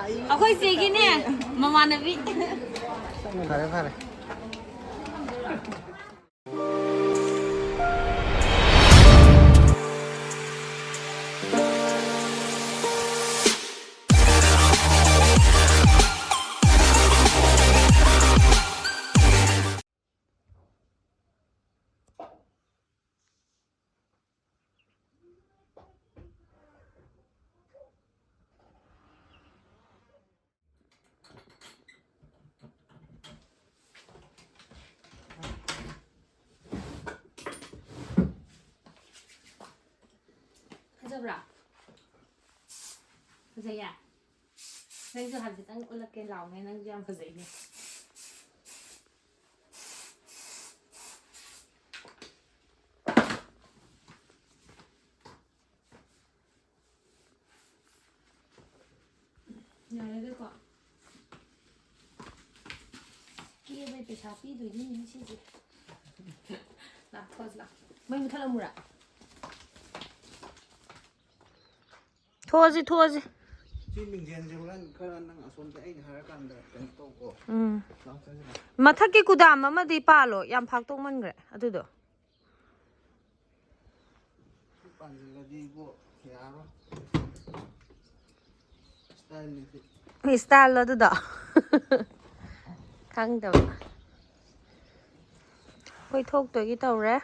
ꯑꯩꯈꯣꯏ ꯆꯦꯒꯤꯅꯦ ꯃꯃꯥꯟꯅꯕꯤ ꯐꯔꯦ ꯐꯔꯦ ꯐꯖꯕ꯭ꯔꯥ ꯐꯖꯩꯌꯦ ꯅꯪꯁꯨ ꯍꯧꯖꯤꯛꯇꯪ ꯎꯠꯂꯛꯀꯦ ꯂꯥꯎꯅꯦ ꯅꯪꯁꯨ ꯌꯥꯝ ꯐꯖꯩꯅꯦ ꯌꯥꯔꯦꯗꯀꯣ ꯀꯦꯕꯩ ꯄꯩꯁꯥ ꯄꯤꯗꯣꯏꯅꯤꯅꯦ ꯁꯤꯁꯦ ꯂꯥꯛꯊꯣꯛꯑꯁꯤ ꯂꯥꯛ ꯃꯩ ꯃꯨꯊꯠꯂꯝꯃꯨꯔꯥ ꯊꯣꯛꯑꯁꯤ ꯊꯣꯛꯑꯁꯤ ꯁꯤ ꯃꯤꯡꯖꯦꯟꯁꯦ ꯍꯣꯔꯦꯟ ꯈꯔ ꯅꯪ ꯑꯁꯣꯝꯗ ꯑꯩꯅ ꯍꯥꯏꯔꯀꯥꯟꯗ ꯀꯩꯅꯣ ꯇꯧꯀꯣ ꯃꯊꯛꯀꯤ ꯀꯨꯗꯥꯝ ꯑꯃꯗꯤ ꯄꯥꯜꯂꯣ ꯌꯥꯝ ꯐꯥꯛꯇꯣꯛꯃꯟꯈ꯭ꯔꯦ ꯑꯗꯨꯗꯣ ꯄꯥꯟꯁꯤꯜꯂꯗꯤ ꯏꯕꯣ ꯌꯥꯔꯣꯏ ꯁ꯭ꯇꯥꯏꯜꯅꯤꯁꯤ ꯏꯁꯇꯥꯏꯜ ꯑꯗꯨꯗꯣ ꯈꯪꯗꯕ ꯑꯩꯈꯣꯏ ꯊꯣꯛꯇꯣꯏꯒꯤ ꯇꯧꯔꯦ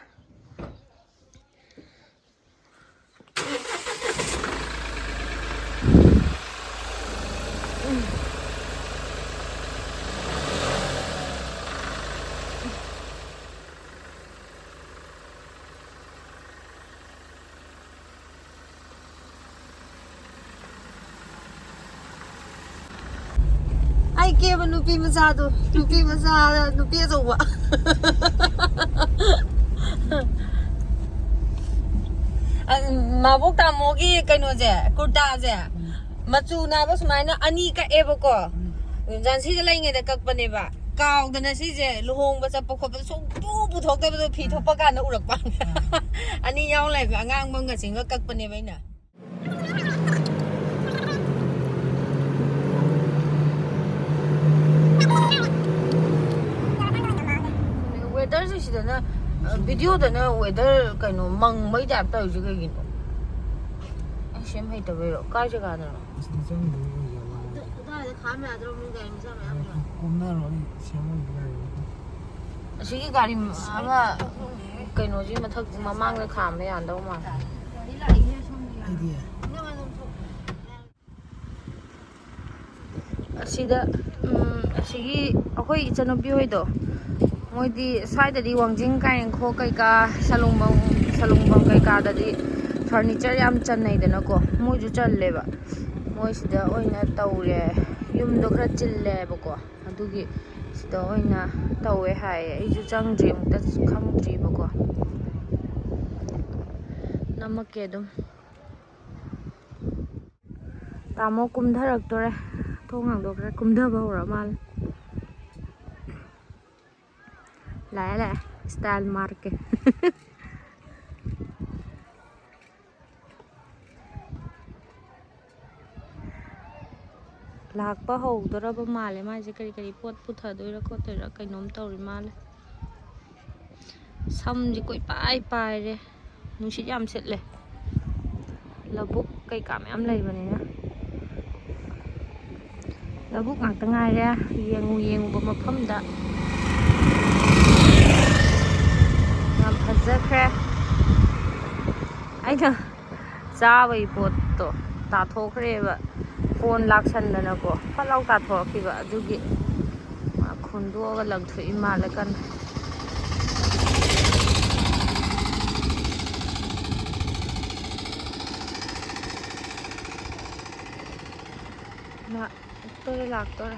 ꯑꯩ ꯀꯦꯕ ꯅꯨꯄꯤ ꯃꯆꯥꯗꯣ ꯅꯨꯄꯤ ꯃꯆꯥ ꯅꯨꯄꯤ ꯑꯆꯧꯕ ꯃꯕꯣꯛ ꯇꯥꯃꯣꯒꯤ ꯀꯩꯅꯣꯁꯦ ꯀꯨꯔꯇꯥꯁꯦ ꯃꯆꯨ ꯅꯥꯕ ꯁꯨꯃꯥꯏꯅ ꯑꯅꯤ ꯀꯛꯑꯦꯕꯀꯣ ꯖꯥꯟꯁꯤꯗ ꯂꯩꯉꯩꯗ ꯀꯛꯄꯅꯦꯕ ꯀꯥꯎꯗꯅ ꯁꯤꯁꯦ ꯂꯨꯍꯣꯡꯕ ꯆꯠꯄ ꯈꯣꯠꯄꯗ ꯁꯨꯡꯄꯨ ꯄꯨꯊꯣꯛꯇꯕꯗꯣ ꯐꯤ ꯊꯣꯛꯄ ꯀꯥꯟꯗ ꯎꯔꯛꯄ ꯑꯅꯤ ꯌꯥꯎ ꯂꯩꯕ ꯑꯉꯥꯡꯕ ꯑꯃꯒ ꯆꯤꯡꯒ ꯀꯛꯄꯅꯦꯕ ꯑꯩꯅ ꯋꯦꯗꯔꯁꯦ ꯁꯤꯗꯅ ꯚꯤꯗꯤꯑꯣꯗꯅ ꯋꯦꯗꯔ ꯀꯩꯅꯣ ꯃꯪꯕꯩ ꯇꯥꯏꯞ ꯇꯧꯔꯤꯁꯦ ꯀꯩꯒꯤꯅꯣ ꯑꯩ ꯁꯦꯝ ꯍꯩꯇꯕꯩꯔꯣ ꯀꯥꯏ ꯖꯒꯥꯗꯅꯣ ꯑꯗꯨꯋꯥꯏꯗ ꯈꯥꯝ ꯌꯥꯗ꯭ꯔꯣ ꯃꯤ ꯒꯥꯔꯤ ꯃꯆꯥ ꯃꯌꯥꯝ ꯀꯨꯝꯅꯔꯣ ꯑꯩ ꯁꯦꯝꯃꯒ ꯌꯥꯏ ꯑꯁꯤꯒꯤ ꯒꯥꯔꯤ ꯑꯃ ꯀꯩꯅꯣꯁꯤ ꯃꯊꯛ ꯃꯃꯥꯡꯗ ꯈꯥꯝꯕ ꯌꯥꯗꯧ ꯃꯥꯜꯂꯦ ꯑꯩꯗꯤ ꯑꯁꯤꯗ ꯑꯁꯤꯒꯤ ꯑꯩꯈꯣꯏ ꯏꯆꯟꯅꯨꯄꯤ ꯍꯣꯏꯗꯣ ꯃꯣꯏꯗꯤ ꯁ꯭ꯋꯥꯏꯗꯗꯤ ꯋꯥꯡꯖꯤꯡ ꯀꯥꯏꯔꯦꯟꯈꯣꯛ ꯀꯩꯀꯥ ꯁꯂꯨꯡꯕꯝ ꯀꯩꯀꯥꯗꯗꯤ ꯐꯔꯅꯤꯆꯔ ꯌꯥꯝ ꯆꯟꯅꯩꯗꯅꯀꯣ ꯃꯣꯏꯁꯨ ꯆꯜꯂꯦꯕ ꯃꯣꯏꯁꯤꯗ ꯑꯣꯏꯅ ꯇꯧꯔꯦ ꯌꯨꯝꯗꯣ ꯈꯔ ꯆꯤꯜꯂꯦꯕꯀꯣ ꯑꯗꯨꯒꯤ ꯁꯤꯗ ꯑꯣꯏꯅ ꯇꯧꯋꯦ ꯍꯥꯏꯌꯦ ꯑꯩꯁꯨ ꯆꯪꯗ꯭ꯔꯤ ꯑꯃꯨꯛꯇ ꯈꯪꯗ꯭ꯔꯤꯕꯀꯣ ꯅꯝꯃꯛꯀꯦ ꯑꯗꯨꯝ ꯇꯥꯃꯣ ꯀꯨꯝꯊꯔꯛꯇꯣꯔꯦ ꯊꯣꯡ ꯍꯥꯡꯗꯣꯛꯈ꯭ꯔꯦ ꯀꯨꯝꯊꯕ ꯍꯧꯔ ꯃꯥꯜꯂꯦ ꯂꯥꯛꯑꯦ ꯂꯥꯛꯑꯦ ꯏꯁꯇꯥꯏꯜ ꯃꯥꯔꯛꯀꯦ ꯂꯥꯛꯄ ꯍꯧꯗꯣꯔꯕ ꯃꯥꯜꯂꯦ ꯃꯥꯏꯁꯦ ꯀꯔꯤ ꯀꯔꯤ ꯄꯣꯠ ꯄꯨꯊꯗꯣꯏꯔꯥ ꯈꯣꯠꯇꯣꯏꯔꯥ ꯀꯩꯅꯣꯝ ꯇꯧꯔꯤ ꯃꯥꯜꯂꯦ ꯁꯝꯁꯦ ꯀꯣꯏꯄꯥꯏ ꯄꯥꯏꯔꯦ ꯅꯨꯡꯁꯤꯠ ꯌꯥꯝ ꯁꯤꯠꯂꯦ ꯂꯧꯕꯨꯛ ꯀꯩꯀꯥ ꯃꯌꯥꯝ ꯂꯩꯕꯅꯤꯅ ꯂꯧꯕꯨꯛ ꯉꯥꯛꯇ ꯉꯥꯏꯔꯦ ꯌꯦꯡꯉꯨꯕ ꯃꯐꯝꯗ ꯌꯥꯝ ꯐꯖꯈ꯭ꯔꯦ ꯑꯩꯅ ꯆꯥꯕꯒꯤ ꯄꯣꯠꯇꯣ ꯇꯥꯊꯣꯛꯈ꯭ꯔꯦꯕ ꯐꯣꯟ ꯂꯥꯛꯁꯟꯗꯅꯀꯣ ꯐꯠ ꯂꯥꯎ ꯇꯥꯊꯣꯔꯛꯈꯤꯕ ꯑꯗꯨꯒꯤ ꯈꯨꯟꯗꯣꯛꯑꯒ ꯂꯪꯊꯣꯛꯏ ꯃꯥꯜꯂꯦ ꯀꯟꯅ ꯂꯥꯛꯇꯣꯔꯦ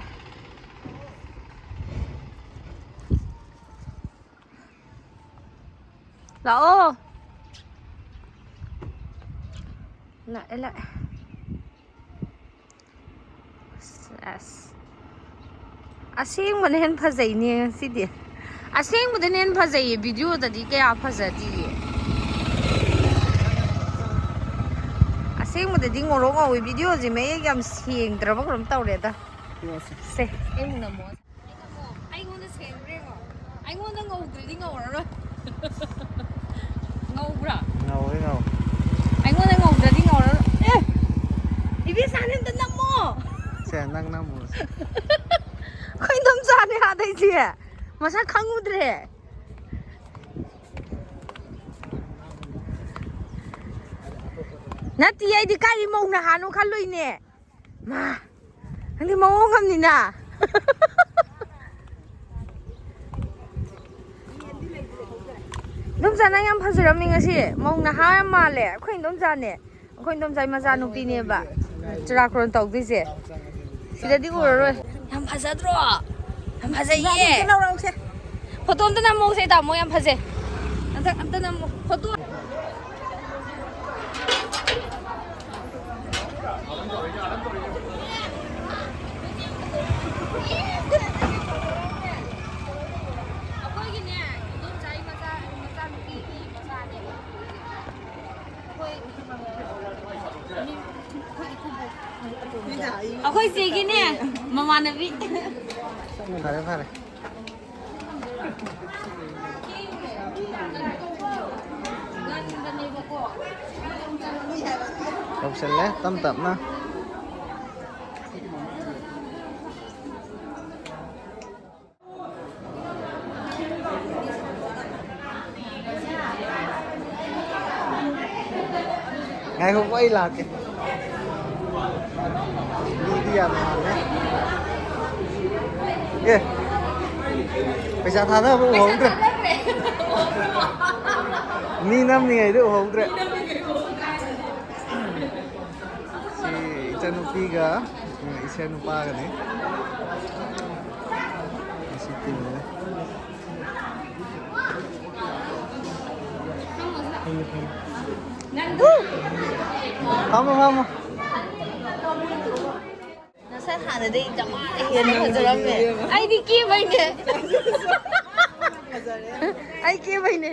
ꯂꯥꯛꯑꯣ ꯂꯥꯛꯑꯦ ꯑꯁ ꯑꯁꯦꯡꯕꯅ ꯍꯦꯟꯅ ꯐꯖꯩꯅꯦ ꯉꯁꯤꯗꯤ ꯑꯁꯦꯡꯕꯗꯅ ꯍꯦꯟꯅ ꯐꯖꯩꯌꯦ ꯚꯤꯗꯤꯑꯣꯗꯗꯤ ꯀꯌꯥ ꯐꯖꯗꯤꯌꯦ ꯑꯁꯦꯡꯕꯗꯗꯤ ꯉꯧꯔꯣꯛ ꯉꯧꯏ ꯚꯤꯗꯤꯑꯣꯁꯦ ꯃꯌꯦꯛ ꯌꯥꯝ ꯁꯦꯡꯗ꯭ꯔꯕ ꯀꯩꯅꯣꯝ ꯇꯧꯔꯦꯗ ꯁꯦ ꯑꯩ ꯅꯝꯃꯣ ꯑꯩꯉꯣꯟꯗ ꯁꯦꯡꯈ꯭ꯔꯦꯀꯣ ꯑꯩꯉꯣꯟꯗ ꯉꯧꯗ꯭ꯔꯗꯤ ꯉꯧꯔꯔꯣꯏ ngầu ngầu ngầu anh ơi ngầu ra đi ngầu đó ê biết sao nên tên năm mô xe năng năm mô khơi tâm ra này hả đây gì mà sao không ngủ thế nát thì ai đi cái đi mông là hà nó khăn lôi nè mà anh đi mông không gì nè Đông Giang anh em phải làm mình gì? Mong là hai em mà lẽ, khuyên Đông Giang nè, khuyên Đông Giang mà ra nụ tin nè bà, chỉ là còn tàu gì gì? Thì đã đi ngủ rồi. Em phải rất rồi, em phải gì? Cái nào đâu xe? Photo anh ta mua xe tao mua em phải gì? Anh ta mua photo. Aku sih gini, mama nabi. Phải phải này. Không sẽ lẽ tâm tẩm mà. Ngày hôm quay là kìa. Đi à mà nhé. Kìa. Bây giờ thằng nó cũng hổng rồi. Ni năm ngày được hổng rồi. Si ikan tiga, ikan pa kan ni. Si tiga. Kamu. Nasa hana deh jamaah hian hajaram me. Ai di kia bai ne. Ai kia bai ne.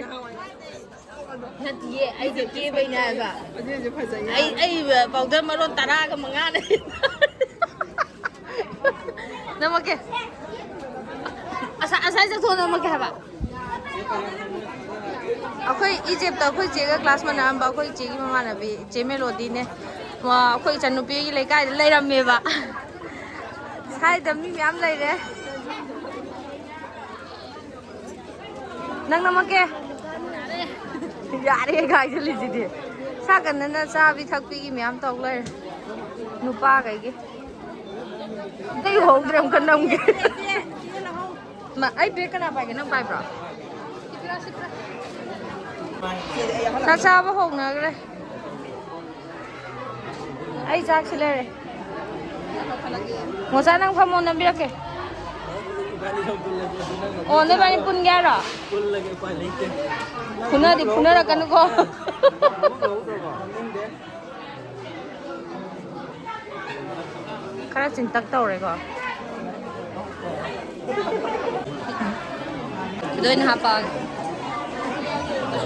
Natiye ai di kia bai ne ba. Ai powder maron tara ka manga ne. Namake. Asa sa thon namake ha ba. Akhoi Egypt ta akhoi chega class ma nam ba akhoi chegi mama na bi che melody ne wa akhoi chanupi gi lekai leiram me ba sai da mi myam lai re nang namake yare gai jali ji de sa kan na sa bi thak pi gi myam tok lai nupa gai gi dei hong dram kan nam gi ma ai be kana pai ga nang pai bro Sao sao bác Hùng nào đây? Ai chắc xí lên đây. Một sao năng phong môn nằm biết kì. Ồ, nơi bạn pun gà rồi. Pun ra cái nó có. Cái đó chính tắc tàu rồi có. Đôi nè hả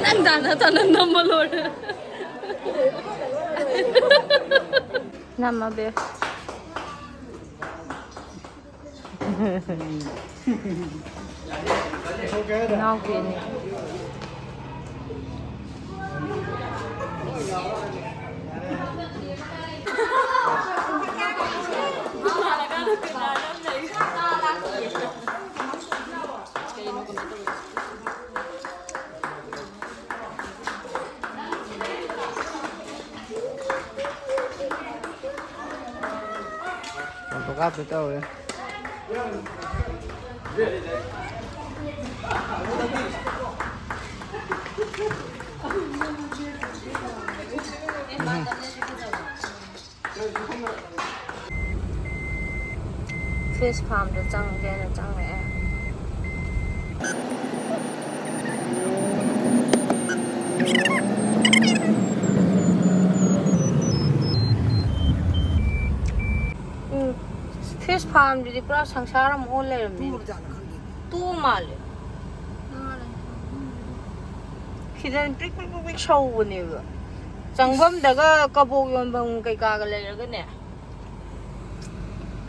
Nang dana tanan namalor. Nama be. Now kini. Untuk apa tahu ya? Fish farm được trăng kia là trăng mẹ. Fish farm jadi pura sangsara mau le tu mal khi đến pick show này vừa ꯆꯪꯐꯝꯗꯒ ꯀꯕꯣꯛ ꯌꯣꯟꯐꯝ ꯀꯩꯀꯥꯒ ꯂꯩꯔꯒꯅꯦ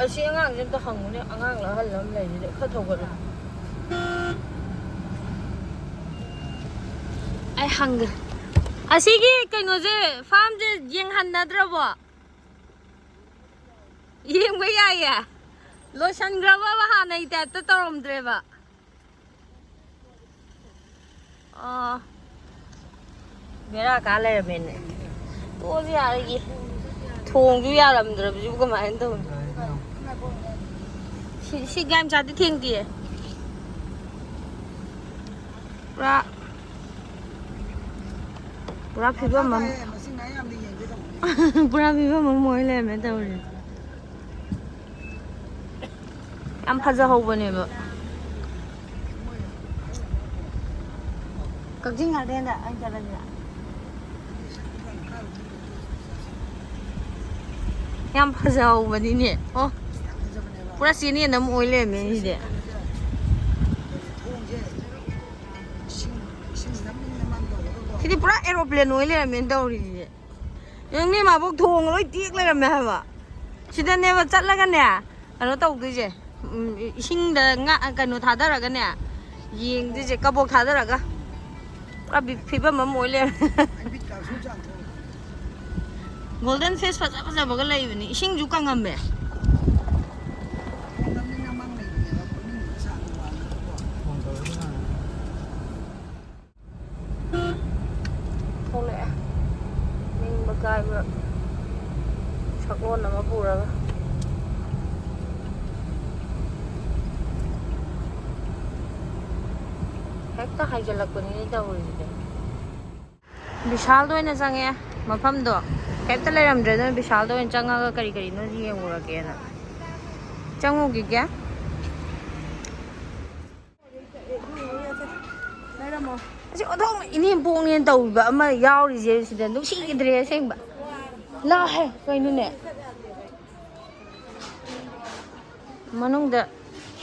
ꯑꯁꯤ ꯑꯉꯥꯡꯁꯦ ꯑꯝꯇ ꯍꯪꯉꯨꯅꯦ ꯑꯉꯥꯡ ꯑꯍꯜ ꯑꯃ ꯂꯩꯔꯤꯁꯦ ꯈꯔ ꯊꯧꯒꯠꯂꯨ ꯑꯩ ꯍꯪꯒꯦ ꯑꯁꯤꯒꯤ ꯀꯩꯅꯣꯁꯦ ꯐꯥꯔꯝꯁꯦ ꯌꯦꯡꯍꯟꯅꯗ꯭ꯔꯕꯣ ꯌꯦꯡꯕ ꯌꯥꯏꯌꯦ ꯂꯣꯏꯁꯟꯈ꯭ꯔꯕꯕ ꯍꯥꯟꯅꯒꯤ ꯇꯥꯏꯞꯇ ꯇꯧꯔꯝꯗ꯭ꯔꯦꯕ ꯕꯦꯔꯥ ꯀꯥ ꯂꯩꯔꯝꯃꯦꯅꯦ ꯇꯣꯛꯑꯁꯨ ꯌꯥꯔꯦ ꯊꯣꯡꯁꯨ ꯌꯥꯔꯝꯗ꯭ꯔꯕꯁꯤꯕꯨ ꯀꯃꯥꯏꯅ ꯇꯧꯅꯤ ꯁꯤ ꯒꯥꯏ ꯃꯆꯥꯗꯤ ꯊꯦꯡꯗꯤꯌꯦ ꯄꯨꯔꯥ ꯐꯤꯕꯝ ꯑꯃ ꯄꯨꯔꯥ ꯐꯤꯕꯝ ꯑꯃ ꯃꯣꯏ ꯂꯩꯔꯝꯃꯦ ꯇꯧꯔꯤꯁꯦ ꯌꯥꯝ ꯐꯖꯍꯧꯕꯅꯦꯕ ꯀꯛꯆꯤꯡ ꯒꯥꯔꯗꯦꯟꯗ ꯑꯩ ꯆꯠꯂꯁꯤꯔ ꯌꯥꯝ ꯐꯖꯍꯧꯕꯅꯤꯅꯦ ꯑꯣ ꯄꯨꯔꯥ ꯆꯦꯅꯦꯜ ꯑꯃ ꯑꯣꯏ ꯂꯩꯔꯝꯃꯦ ꯁꯤꯗꯤ ꯁꯤꯗꯤ ꯄꯨꯔꯥ ꯑꯦꯔꯣꯄ꯭ꯂꯦꯟ ꯑꯣꯏ ꯂꯩꯔꯝꯃꯦꯅ ꯇꯧꯔꯤꯁꯦ ꯅꯪꯅꯦ ꯃꯥꯕꯣꯛ ꯊꯣꯡ ꯂꯣꯏ ꯇꯦꯛ ꯂꯩꯔꯝꯃꯦ ꯍꯥꯏꯕ ꯁꯤꯗꯅꯦꯕ ꯆꯠꯂꯒꯅꯦ ꯀꯩꯅꯣ ꯇꯧꯗꯣꯏꯁꯦ ꯏꯁꯤꯡꯗ ꯀꯩꯅꯣ ꯊꯥꯗꯔꯒꯅꯦ ꯌꯦꯡꯗꯣꯏꯁꯦ ꯀꯕꯣꯛ ꯊꯥꯗꯔꯒ ꯄꯨꯔꯥ ꯐꯤꯕꯝ ꯑꯃ ꯑꯣꯏ ꯂꯩꯔꯝꯃꯦ ꯒꯣꯜꯗꯟ ꯐꯤꯁ ꯐꯖ ꯐꯖꯕꯒ ꯂꯩꯕꯅꯤ ꯏꯁꯤꯡꯁꯨ ꯀꯪꯉꯝꯃꯦ ꯊꯣꯛꯂꯛꯑꯦ ꯅꯤꯡꯕ ꯀꯥꯏꯕ ꯁꯛꯂꯣꯟ ꯑꯃ ꯄꯨꯔꯒ ꯍꯦꯛꯇ ꯍꯥꯏꯖꯤꯜꯂꯛꯄꯅꯤꯅꯦ ꯇꯧꯔꯤꯁꯤꯗꯤ ꯕꯤꯁꯥꯜꯗ ꯑꯣꯏꯅ ꯆꯪꯉꯦ ꯃꯐꯝꯗꯣ ꯀꯩꯝꯇ ꯂꯩꯔꯝꯗ꯭ꯔꯦ ꯑꯗꯨꯅ ꯕꯤꯁꯥꯜꯗ ꯑꯣꯏꯅ ꯆꯪꯉꯒ ꯀꯔꯤ ꯀꯔꯤꯅꯣ ꯌꯦꯡꯉꯨꯔꯒꯦꯅ ꯆꯪꯉꯨꯈꯤꯒꯦ ꯑꯁꯤ ꯑꯣꯟꯊꯣꯛꯅ ꯏꯅꯦꯝꯄꯣꯛꯅꯦꯅ ꯇꯧꯕ ꯑꯃ ꯌꯥꯎꯔꯤꯁꯦ ꯁꯤꯗ ꯅꯨꯡꯁꯤꯈꯤꯗ꯭ꯔꯦ ꯑꯁꯦꯡꯕ ꯂꯥꯛꯍꯦ ꯀꯩꯅꯣꯅꯦ ꯃꯅꯨꯡꯗ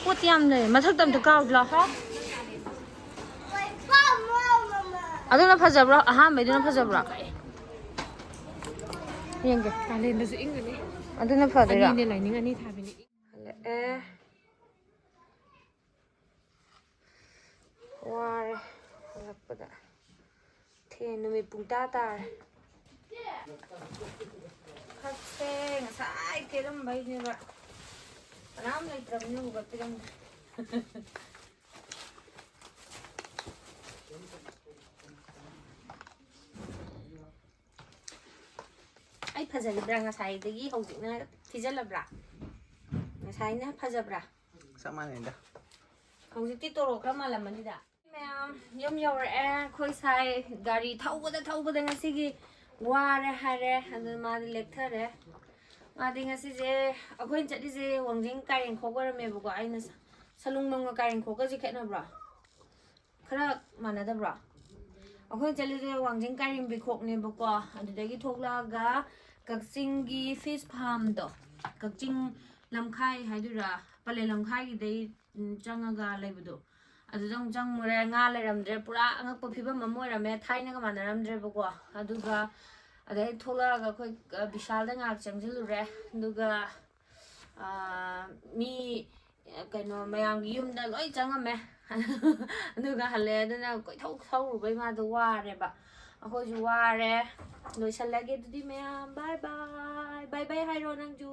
ꯄꯣꯠ ꯌꯥꯝ ꯂꯩ ꯃꯊꯛꯇ ꯑꯝꯇ ꯀꯥꯎꯁꯤ ꯂꯥꯛꯑꯣ ꯑꯗꯨꯅ ꯐꯖꯕ꯭ꯔꯣ ꯑꯍꯥꯟꯕꯩꯗꯨꯅ ꯐꯖꯕ꯭ꯔꯣ ꯌꯦꯡꯒꯦ ꯀꯥꯂꯦꯟꯗꯁꯨ ꯏꯪꯒꯅꯤ ꯑꯗꯨꯅ ꯐꯗꯣꯏꯔꯥ ꯑꯅꯤꯅꯦ ꯂꯥꯏꯅꯤꯡ ꯑꯅꯤ ꯊꯥꯕꯤꯅꯤ ꯍꯜꯂꯛꯑꯦ ꯋꯥꯔꯦ ꯍꯜꯂꯛꯄꯗ ꯅꯨꯃꯤꯠ ꯄꯨꯡꯇꯥ ꯇꯥꯔꯦ ꯐꯛꯁꯦ ꯉꯁꯥꯏ ꯀꯦꯔꯝꯕꯩꯅꯦꯕ ꯀꯅꯥꯝ ꯂꯩꯇ꯭ꯔꯕꯅꯤꯅ ꯍꯨꯒꯠꯄꯤꯔꯝꯗ꯭ꯔꯦ ꯑꯩ ꯐꯖꯔꯤꯕ꯭ꯔꯥ ꯉꯁꯥꯏꯗꯒꯤ ꯍꯧꯖꯤꯛꯅ ꯊꯤꯖꯤꯜꯂꯕ꯭ꯔꯥ ꯉꯁꯥꯏꯅ ꯐꯖꯕ꯭ꯔꯥ ꯆꯞ ꯃꯥꯟꯅꯩꯗ ꯍꯧꯖꯤꯛꯇꯤ ꯇꯣꯔꯣꯛ ꯈꯔ ꯃꯥꯜꯂꯝꯃꯅꯤꯗ ꯃꯌꯥꯝ ꯌꯨꯝ ꯌꯧꯔꯛꯑꯦ ꯑꯩꯈꯣꯏ ꯁꯥꯏ ꯒꯥꯔꯤ ꯊꯧꯕꯗ ꯉꯁꯤꯒꯤ ꯋꯥꯔꯦ ꯍꯥꯏꯔꯦ ꯑꯗꯨꯅ ꯃꯥꯗꯤ ꯂꯦꯛꯊꯔꯦ ꯃꯥꯗꯤ ꯉꯁꯤꯁꯦ ꯑꯩꯈꯣꯏꯅ ꯆꯠꯂꯤꯁꯦ ꯋꯥꯡꯖꯤꯡ ꯀꯥꯏꯔꯦꯟꯈꯣꯛ ꯑꯣꯏꯔꯝꯃꯦꯕꯀꯣ ꯑꯩꯅ ꯁꯂꯨꯡꯕꯝꯒ ꯀꯥꯏꯔꯦꯟꯈꯣꯛꯀꯁꯦ ꯈꯦꯠꯅꯕ꯭ꯔꯣ ꯈꯔ ꯃꯥꯟꯅꯗꯕ꯭ꯔꯣ ꯑꯩꯈꯣꯏꯅ ꯆꯠꯂꯤꯁꯦ ꯋꯥꯡꯖꯤꯡ ꯀꯥꯏꯔꯦꯟꯕꯤꯈꯣꯛꯅꯦꯕꯀꯣ ꯑꯗꯨꯗꯒꯤ ꯊꯣꯛꯂꯛꯑꯒ ꯀꯛꯆꯤꯡꯒꯤ ꯐꯤꯁ ꯐꯥꯔꯝꯗꯣ ꯀꯛꯆꯤꯡ ꯂꯝꯈꯥꯏ ꯍꯥꯏꯗꯣꯏꯔꯥ ꯄꯂꯦꯟ ꯂꯝꯈꯥꯏꯒꯤꯗꯩ ꯆꯪꯉꯒ ꯂꯩꯕꯗꯣ ꯑꯗꯨꯗ ꯑꯃꯨꯛ ꯆꯪꯉꯨꯔꯦ ꯉꯥ ꯂꯩꯔꯝꯗ꯭ꯔꯦ ꯄꯨꯔꯥ ꯑꯉꯛꯄ ꯐꯤꯕꯝ ꯑꯃ ꯑꯣꯏꯔꯝꯃꯦ ꯊꯥꯏꯅꯒ ꯃꯥꯟꯅꯔꯝꯗ꯭ꯔꯦꯕꯀꯣ ꯑꯗꯨꯒ ꯑꯗꯩ ꯊꯣꯛꯂꯛꯑꯒ ꯑꯩꯈꯣꯏ ꯕꯤꯁꯥꯜꯗ ꯉꯥꯏꯍꯥꯛ ꯆꯪꯁꯤꯜꯂꯨꯔꯦ ꯑꯗꯨꯒ ꯃꯤ ꯀꯩꯅꯣ ꯃꯌꯥꯝꯒꯤ ꯌꯨꯝꯗ ꯂꯣꯏ ꯆꯪꯉꯝꯃꯦ ꯑꯗꯨꯒ ꯍꯜꯂꯛꯑꯦ ꯑꯗꯨꯅ ꯀꯣꯏꯊꯧ ꯊꯧꯔꯨꯕꯩ ꯃꯥꯗꯣ ꯋꯥꯔꯦꯕ ꯑꯩꯈꯣꯏꯁꯨ ꯋꯥꯔꯦ ꯂꯣꯏꯁꯜꯂꯒꯦ ꯑꯗꯨꯗꯤ ꯃꯌꯥꯝ ꯕꯥꯏ ꯕꯥꯏ ꯕꯥꯏ ꯕꯥꯏ ꯍꯥꯏꯔꯣ ꯅꯪꯁꯨ